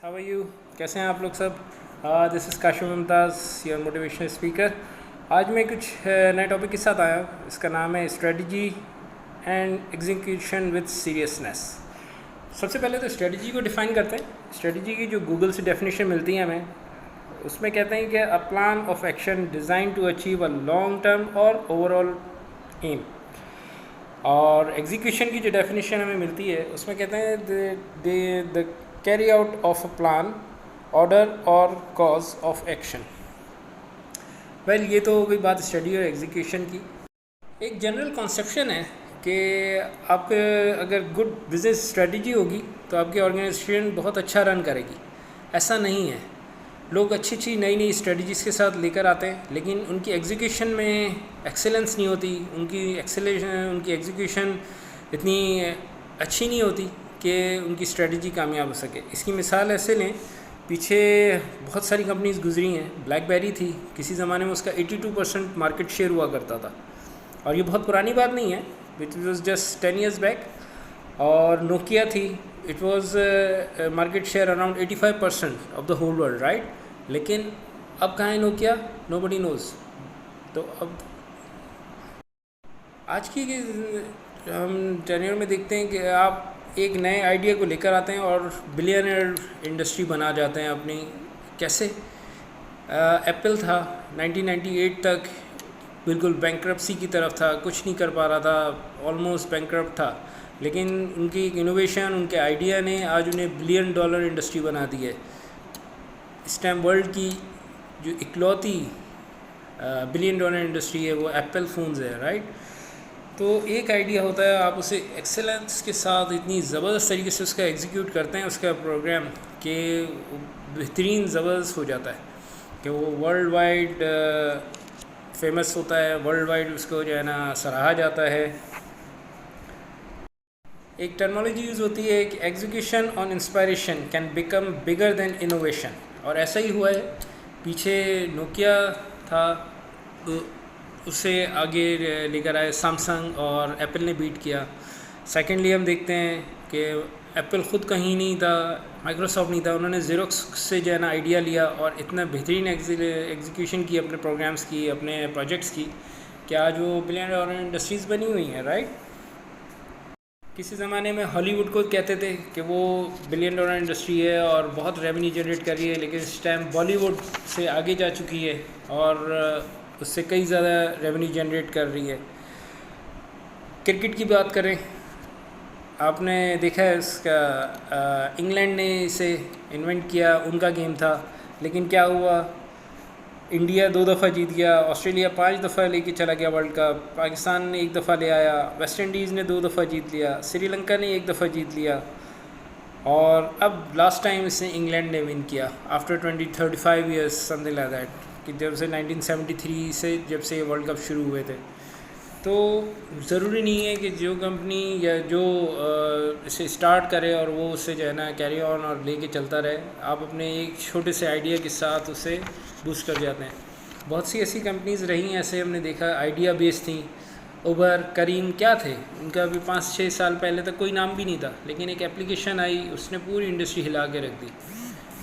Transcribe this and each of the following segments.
How are you? कैसे हैं आप लोग सब? This is Kashif Mumtaz, your motivational speaker. आज मैं कुछ नए टॉपिक के साथ आया हूँ। इसका नाम है strategy and execution with seriousness. सबसे पहले तो स्ट्रेटजी को डिफ़ाइन करते हैं। स्ट्रेटजी की जो गूगल से डेफिनेशन मिलती है हमें, उसमें कहते हैं कि a plan of action design to achieve a long term और ओवरऑल एम। और एग्जीक्यूशन की जो डेफिनेशन हमें मिलती है उसमें कहते हैं the carry out of a plan, order और कॉज ऑफ एक्शन। वेल, ये तो हो गई बात स्टडी और एग्जीक्यूशन की। एक जनरल कॉन्सेप्शन है कि आपके अगर गुड बिजनेस स्ट्रेटजी होगी तो आपकी ऑर्गेनाइजेशन बहुत अच्छा रन करेगी। ऐसा नहीं है। लोग अच्छी अच्छी नई नई स्ट्रेटजीज़ के साथ लेकर आते हैं, लेकिन उनकी एग्जीक्यूशन में एक्सेलेंस नहीं होती। उनकी एग्जीक्यूशन इतनी अच्छी नहीं होती कि उनकी स्ट्रेटजी कामयाब हो सके। इसकी मिसाल ऐसे लें, पीछे बहुत सारी कंपनीज गुजरी हैं। ब्लैकबेरी थी, किसी ज़माने में उसका 82% मार्केट शेयर हुआ करता था, और ये बहुत पुरानी बात नहीं है, इट वॉज जस्ट 10 years बैक। और नोकिया थी, it was market share around 85% of the whole world, right. लेकिन अब कहाँ है नोकिया? Nobody nose. तो अब आज की हम टेन्योर में देखते हैं कि आप एक नए आइडिया को लेकर आते हैं और बिलियनर इंडस्ट्री बना जाते हैं अपनी। कैसे? एप्पल था 1998 तक बिल्कुल बैंक्रप्सी की तरफ था, कुछ नहीं कर पा रहा था, ऑलमोस्ट बैंक्रप्ट था, लेकिन उनकी इनोवेशन, उनके आइडिया ने आज उन्हें $1 billion इंडस्ट्री बना दी है। इस टाइम वर्ल्ड की जो इकलौती $1 billion इंडस्ट्री है वो एप्पल फ़ोन्स है, राइट। तो एक आइडिया होता है, आप उसे एक्सेलेंस के साथ इतनी ज़बरदस्त तरीके से उसका एग्जीक्यूट करते हैं उसका प्रोग्राम, कि बेहतरीन ज़बरदस्त हो जाता है कि वो वर्ल्ड वाइड फेमस होता है, वर्ल्ड वाइड उसको जो है ना सराहा जाता है। एक टर्मिनोलॉजी यूज़ होती है कि execution on inspiration can become bigger than innovation, और ऐसा ही हुआ है। पीछे नोकिया था, तो उससे आगे लेकर आए सैमसंग, और एप्पल ने बीट किया। सेकेंडली हम देखते हैं कि एप्पल ख़ुद कहीं नहीं था, माइक्रोसॉफ्ट नहीं था, उन्होंने ज़ेरोक्स से जो है ना आइडिया लिया और इतना बेहतरीन एग्जीक्यूशन की अपने प्रोग्राम्स की, अपने प्रोजेक्ट्स की, कि आज वो $1 billion इंडस्ट्रीज़ बनी हुई हैं, राइट। किसी ज़माने में हॉलीवुड को कहते थे कि वो $1 billion इंडस्ट्री है और बहुत रेवेन्यू जनरेट कर रही है, लेकिन इस टाइम बॉलीवुड से आगे जा चुकी है और उससे कई ज़्यादा रेवेन्यू जनरेट कर रही है। क्रिकेट की बात करें, आपने देखा है इसका इंग्लैंड ने इसे इन्वेंट किया, उनका गेम था, लेकिन क्या हुआ? इंडिया 2 दफ़ा जीत गया, ऑस्ट्रेलिया 5 दफ़ा लेके चला गया वर्ल्ड कप, पाकिस्तान ने 1 दफ़ा ले आया, वेस्ट इंडीज़ ने 2 दफ़ा जीत लिया, श्रीलंका ने 1 दफ़ा जीत लिया, और अब लास्ट टाइम इसने इंग्लैंड ने विन किया after 35 years something like that, कि जब से 1973 से जब से ये वर्ल्ड कप शुरू हुए थे। तो ज़रूरी नहीं है कि जो कंपनी या जो इसे स्टार्ट करे और वो उससे जो है ना कैरी ऑन और लेके चलता रहे। आप अपने एक छोटे से आइडिया के साथ उसे बूस्ट कर जाते हैं। बहुत सी ऐसी कंपनीज़ रही हैं, ऐसे हमने देखा, आइडिया बेस थी। उबर, करीम क्या थे, उनका अभी 5-6 साल पहले तक कोई नाम भी नहीं था, लेकिन एक एप्लीकेशन आई, उसने पूरी इंडस्ट्री हिला के रख दी।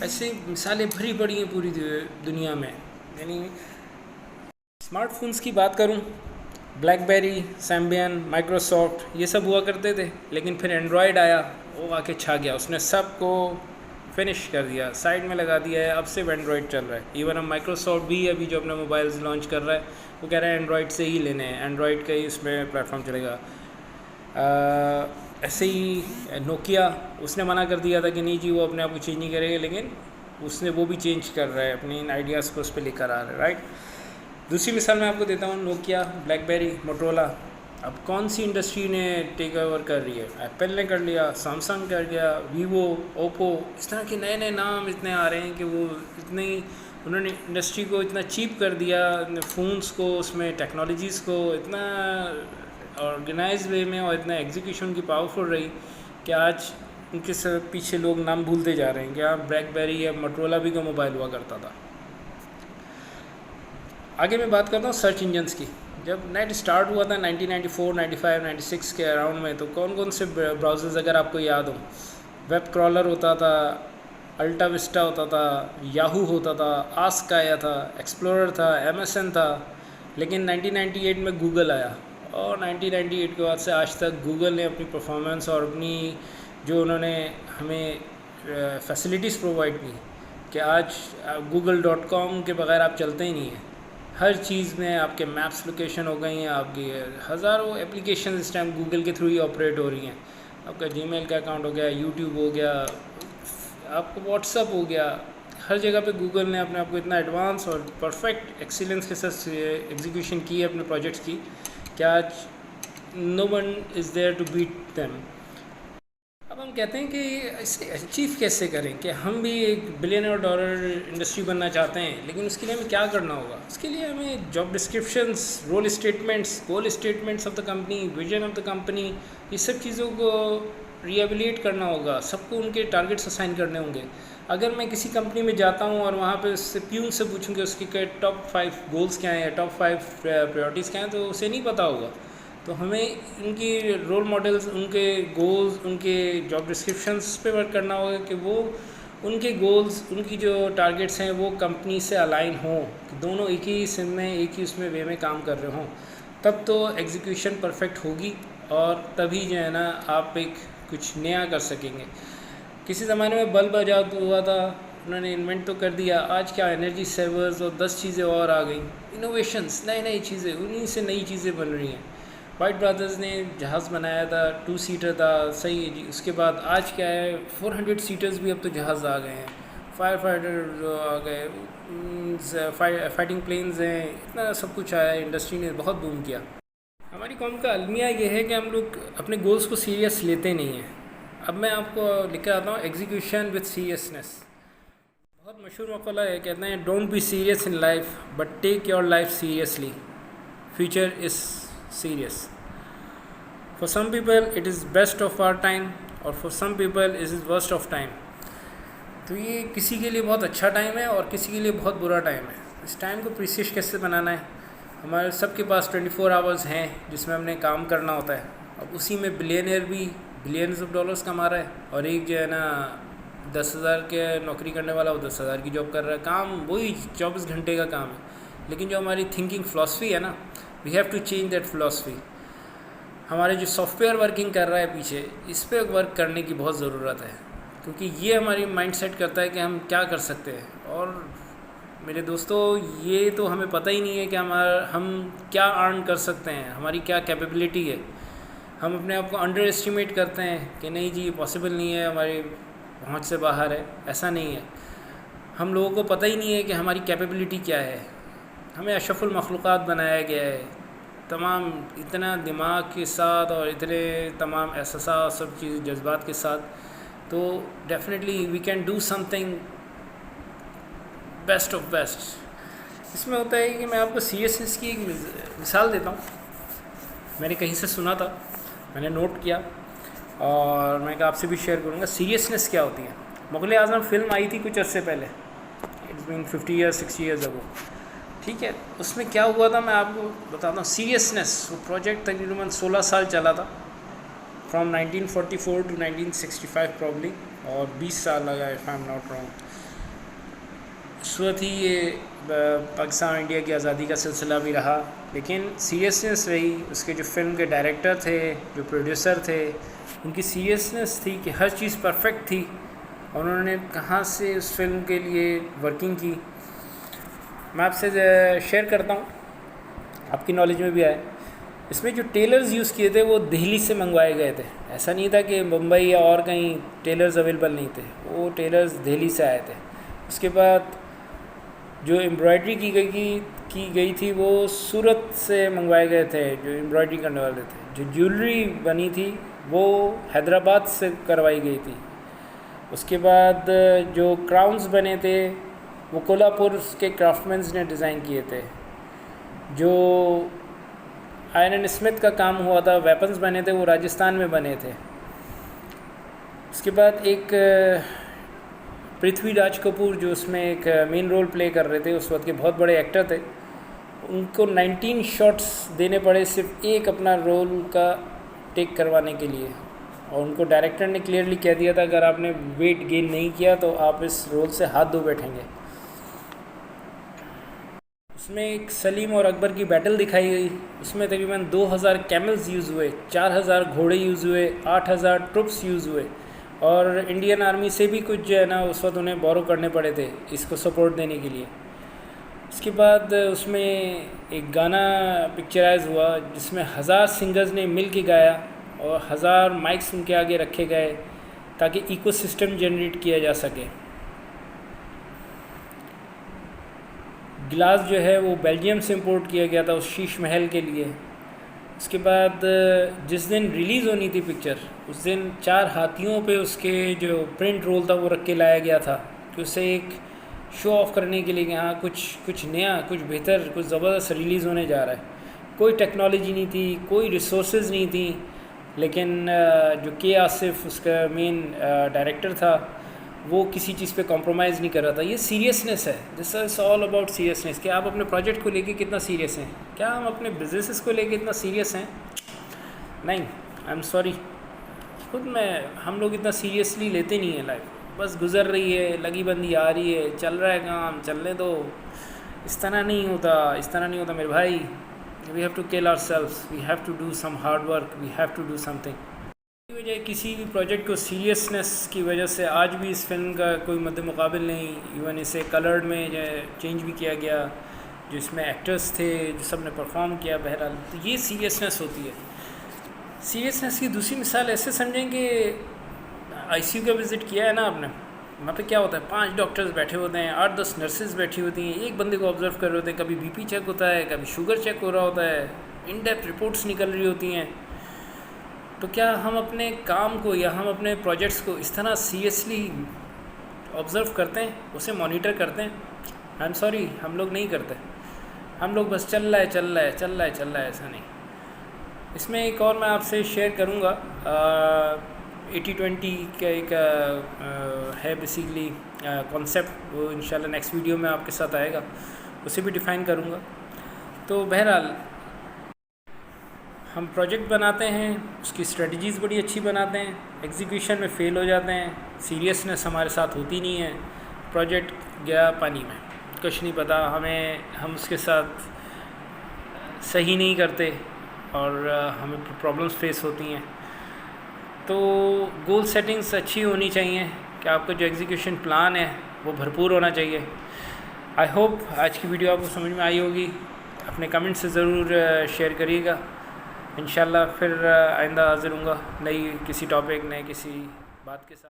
ऐसे मिसालें भरी पड़ी हैं पूरी दुनिया में। यानी स्मार्टफोन्स की बात करूं, ब्लैकबेरी, सैम्बियन, माइक्रोसॉफ्ट, ये सब हुआ करते थे, लेकिन फिर एंड्रॉयड आया, वो आके छा गया, उसने सबको फिनिश कर दिया, साइड में लगा दिया है। अब सिर्फ एंड्रॉयड चल रहा है। इवन अब माइक्रोसॉफ्ट भी अभी जो अपने मोबाइल्स लॉन्च कर रहा है, वो कह रहा है एंड्रॉयड से ही लेने हैं, एंड्रॉयड का ही इसमें प्लेटफॉर्म चलेगा। ऐसे ही नोकिया, उसने मना कर दिया था कि नहीं जी वो अपने आप को चेंज नहीं करेगा, लेकिन उसने वो भी चेंज कर रहा है, अपने इन आइडियाज़ को उस पर लेकर आ रहा है, राइट। दूसरी मिसाल मैं आपको देता हूँ, नोकिया, ब्लैकबेरी, मोटरोला। अब कौन सी इंडस्ट्री ने टेक ओवर कर रही है? एप्पल ने कर लिया, सैमसंग कर गया, वीवो, ओप्पो, इस तरह के नए नए नाम इतने आ रहे हैं कि वो इतने उन्होंने इंडस्ट्री को इतना चीप कर दिया, फ़ोन्स को, उसमें टेक्नोलॉजीज़ को इतना ऑर्गेनाइज वे में और इतना एग्जीक्यूशन की पावरफुल रही कि आज उनके सब पीछे लोग नाम भूलते जा रहे हैं। क्या ब्लैकबेरी या मोटरोला भी का मोबाइल हुआ करता था। आगे मैं बात करता हूँ सर्च इंजन्स की। जब नेट स्टार्ट हुआ था 1994, 95, 96 के अराउंड में, तो कौन कौन से ब्राउज़र्स अगर आपको याद हो, वेब क्रॉलर होता था, अल्टा विस्टा होता था, याहू होता था, आस्क आया था, एक्सप्लोरर था, एमएसएन था, लेकिन 1998 में गूगल आया। और 1998 के बाद से आज तक गूगल ने अपनी परफॉर्मेंस और अपनी जो उन्होंने हमें फैसिलिटीज़ प्रोवाइड की कि आज google.com के बगैर आप चलते ही नहीं हैं। हर चीज़ में आपके मैप्स लोकेशन हो गई हैं, आपकी हज़ारों एप्लीकेशन इस टाइम गूगल के थ्रू ही ऑपरेट हो रही हैं। आपका जीमेल का अकाउंट हो गया, यूट्यूब हो गया, आपका व्हाट्सअप हो गया, हर जगह पे गूगल ने अपने आप को इतना एडवांस और परफेक्ट एक्सीलेंस के साथ एग्जीक्यूशन की है अपने प्रोजेक्ट्स की कि आज no one is there to beat them. अब हम कहते हैं कि इसे अचीव कैसे करें कि हम भी एक बिलियनर डॉलर इंडस्ट्री बनना चाहते हैं, लेकिन उसके लिए हमें क्या करना होगा? उसके लिए हमें job descriptions, role statements, goal statements of the company, vision of the company, ये सब चीज़ों को रीएवैल्यूएट करना होगा। सबको उनके टारगेट्स असाइन करने होंगे। अगर मैं किसी कंपनी में जाता हूँ और वहाँ पे उससे प्यून से पूछूँगी उसकी टॉप 5 गोल्स क्या हैं, टॉप 5 प्रायोरिटीज़ क्या हैं, तो उसे नहीं पता होगा। तो हमें उनकी रोल मॉडल्स, उनके गोल्स, उनके जॉब डिस्क्रिप्शंस पे वर्क करना होगा कि वो उनके गोल्स, उनकी जो टारगेट्स हैं वो कंपनी से अलाइन हों, कि दोनों एक ही सिम में, एक ही उसमें वे में काम कर रहे हों। तब तो एग्जीक्यूशन परफेक्ट होगी और तभी जो है ना आप एक कुछ नया कर सकेंगे। किसी ज़माने में बल्ब आजाद हुआ था, उन्होंने इन्वेंट तो कर दिया, आज क्या एनर्जी सेवर्स और 10 चीज़ें और आ गई, इनोवेशंस, नई नई चीज़ें, उन्हीं से नई चीज़ें बन रही हैं। वाइट ब्रदर्स ने जहाज़ बनाया था, 2 सीटर था, सही है जी। उसके बाद आज क्या है, 400 सीटर्स भी अब तो जहाज़ आ गए हैं, फायर फाइटर आ गए, फाइटिंग प्लेन्स हैं, इतना सब कुछ आया है। इंडस्ट्री ने बहुत बूम किया। हमारी कौम का अलमिया ये है कि हम लोग अपने गोल्स को सीरियस लेते नहीं हैं। अब मैं आपको लिख कर आता हूँ, एग्जीक्यूशन विथ सीरियसनेस। बहुत मशहूर मक़ला है, कहते हैं don't be serious in life but take your life seriously, future is serious. For some people it is best of our time और for some people it is worst of time. तो ये किसी के लिए बहुत अच्छा टाइम है और किसी के लिए बहुत बुरा टाइम है। इस टाइम को प्रीशियस कैसे बनाना है? हमारे सबके पास 24 आवर्स हैं जिसमें हमने काम करना होता है। अब उसी में बिलियनियर भी बिलियंस ऑफ डॉलर्स कमा रहा है और एक जो है ना 10,000 के नौकरी करने वाला वो 10,000 की जॉब कर रहा है। काम वही 24 घंटे का काम है, लेकिन जो हमारी थिंकिंग फ़िलासफ़ी है ना, we have to change that philosophy. हमारे जो सॉफ्टवेयर वर्किंग कर रहा है पीछे, इस पर वर्क करने की बहुत ज़रूरत है, क्योंकि ये हमारी माइंड सेट करता है कि हम क्या कर सकते हैं। और मेरे दोस्तों, ये तो हमें पता ही नहीं है कि हम क्या अर्न कर सकते हैं, हमारी क्या कैपेबिलिटी है। हम अपने आप को अंडर एस्टिमेट करते हैं कि नहीं जी ये पॉसिबल नहीं है, हमारी पहुंच से बाहर है। ऐसा नहीं है। हम लोगों को पता ही नहीं है कि हमारी कैपेबिलिटी क्या है। हमें अशरफुल मखलूक़ात बनाया गया है, तमाम इतना दिमाग के साथ और इतने तमाम एहसास, सब चीज़ जज्बात के साथ। तो definitely we can do something best of best. इसमें होता है कि मैं आपको सीरियसनेस की एक मिसाल देता हूँ। मैंने कहीं से सुना था, मैंने नोट किया और मैं आपसे भी शेयर करूँगा सीरियसनेस क्या होती है। मुग़ल आज़म फ़िल्म आई थी कुछ अर्से पहले, it's been 50 years 60 years ago, ठीक है। उसमें क्या हुआ था मैं आपको बताता हूँ। सीरियसनेस, वो प्रोजेक्ट तकरीबन 16 साल चला था, फ्रॉम 1944 टू 1965 प्रॉब्ली, और 20 साल लगा if I am not wrong. उस वक्त ही ये पाकिस्तान और इंडिया की आज़ादी का सिलसिला भी रहा, लेकिन सीरियसनेस रही। उसके जो फ़िल्म के डायरेक्टर थे, जो प्रोड्यूसर थे, उनकी सीरियसनेस थी कि हर चीज़ परफेक्ट थी और उन्होंने कहाँ से उस फिल्म के लिए वर्किंग की। मैं आपसे शेयर करता हूँ, आपकी नॉलेज में भी आए। इसमें जो टेलर्स यूज़ किए थे वो दिल्ली से मंगवाए गए थे। ऐसा नहीं था कि मुंबई या और कहीं टेलर्स अवेलेबल नहीं थे, वो टेलर्स दिल्ली से आए थे। उसके बाद जो एम्ब्रॉयडरी की गई थी वो सूरत से मंगवाए गए थे, जो एम्ब्रॉयडरी करने वाले थे। जो ज्वेलरी बनी थी वो हैदराबाद से करवाई गई थी। उसके बाद जो क्राउन्स बने थे वो कोल्हापुर के क्राफ्टमैन्स ने डिज़ाइन किए थे। जो आयरन स्मिथ का काम हुआ था, वेपन्स बने थे, वो राजस्थान में बने थे। उसके बाद एक पृथ्वीराज कपूर जो उसमें एक मेन रोल प्ले कर रहे थे, उस वक्त के बहुत बड़े एक्टर थे। उनको 19 शॉट्स देने पड़े सिर्फ एक अपना रोल का टेक करवाने के लिए। और उनको डायरेक्टर ने क्लियरली कह दिया था अगर आपने वेट गेन नहीं किया तो आप इस रोल से हाथ धो बैठेंगे। उसमें एक सलीम और अकबर की बैटल दिखाई गई। उसमें तकरीबन 2000 कैमल्स यूज़ हुए, 4000 घोड़े यूज़ हुए, 8000 ट्रुप्स यूज़ हुए, और इंडियन आर्मी से भी कुछ जो है ना उस वक्त उन्हें बोरो करने पड़े थे इसको सपोर्ट देने के लिए। उसके बाद उसमें एक गाना पिक्चराइज हुआ जिसमें 1000 सिंगर्स ने मिल के गाया और 1000 माइक्स उनके आगे रखे गए ताकि इकोसिस्टम जनरेट किया जा सके। गिलास जो है वो बेल्जियम से इंपोर्ट किया गया था उस शीश महल के लिए। उसके बाद जिस दिन रिलीज़ होनी थी पिक्चर उस दिन 4 हाथियों पे उसके जो प्रिंट रोल था वो रख के लाया गया था कि उसे एक शो ऑफ करने के लिए कि हाँ कुछ नया, कुछ बेहतर, कुछ ज़बरदस्त रिलीज़ होने जा रहा है। कोई टेक्नोलॉजी नहीं थी, कोई रिसोर्सेज नहीं थी, लेकिन जो के आसिफ उसका मेन डायरेक्टर था वो किसी चीज़ पे कॉम्प्रोमाइज़ नहीं कर रहा था। ये सीरियसनेस है, this is all about seriousness कि आप अपने प्रोजेक्ट को लेके कितना सीरियस हैं। क्या हम अपने बिजनेसेस को लेके इतना सीरियस हैं? नहीं, आई एम सॉरी, खुद में हम लोग इतना सीरियसली लेते नहीं हैं लाइफ। बस गुजर रही है, लगी बंदी आ रही है, चल रहा है काम, चलने दो। इस तरह नहीं होता, इस तरह नहीं होता मेरे भाई। We have to kill ourselves, we have to do some hard work, we have to do something. वजह किसी भी प्रोजेक्ट को सीरियसनेस की वजह से आज भी इस फिल्म का कोई मद्दे मुकाबिल नहीं। इवन इसे कलर्ड में जो चेंज भी किया गया, जो इसमें एक्टर्स थे जो सब ने परफॉर्म किया। बहरहाल तो ये सीरियसनेस होती है। सीरियसनेस की दूसरी मिसाल ऐसे समझें कि आईसीयू का विज़िट किया है ना आपने, वहाँ पे क्या होता है 5 डॉक्टर्स बैठे होते हैं, 8-10 नर्सेज बैठी होती हैं, एक बंदे को ऑब्जर्व कर रहे होते हैं। कभी बीपी चेक होता है, कभी शुगर चेक हो रहा होता है, इन डेप्थ रिपोर्ट्स निकल रही होती हैं। तो क्या हम अपने काम को या हम अपने प्रोजेक्ट्स को इस तरह सीरियसली ऑब्ज़र्व करते हैं, उसे मॉनिटर करते हैं? आई एम सॉरी, हम लोग नहीं करते। हम लोग बस चल रहा है, ऐसा नहीं। इसमें एक और मैं आपसे शेयर करूँगा, 80-20 का एक है बेसिकली कॉन्सेप्ट, वो इंशाल्लाह नेक्स्ट वीडियो में आपके साथ आएगा, उसे भी डिफ़ाइन करूँगा। तो बहरहाल हम प्रोजेक्ट बनाते हैं, उसकी स्ट्रेटजीज़ बड़ी अच्छी बनाते हैं, एग्जीक्यूशन में फ़ेल हो जाते हैं, सीरियसनेस हमारे साथ होती नहीं है, प्रोजेक्ट गया पानी में, कुछ नहीं पता हमें, हम उसके साथ सही नहीं करते और हमें प्रॉब्लम्स फेस होती हैं। तो गोल सेटिंग्स अच्छी होनी चाहिए कि आपका जो एग्जीक्यूशन प्लान है वो भरपूर होना चाहिए। आई होप आज की वीडियो आपको समझ में आई होगी। अपने कमेंट से ज़रूर शेयर करिएगा। इंशाल्लाह फिर आइंदा हाज़िर होऊंगा नई किसी टॉपिक, नए किसी बात के साथ।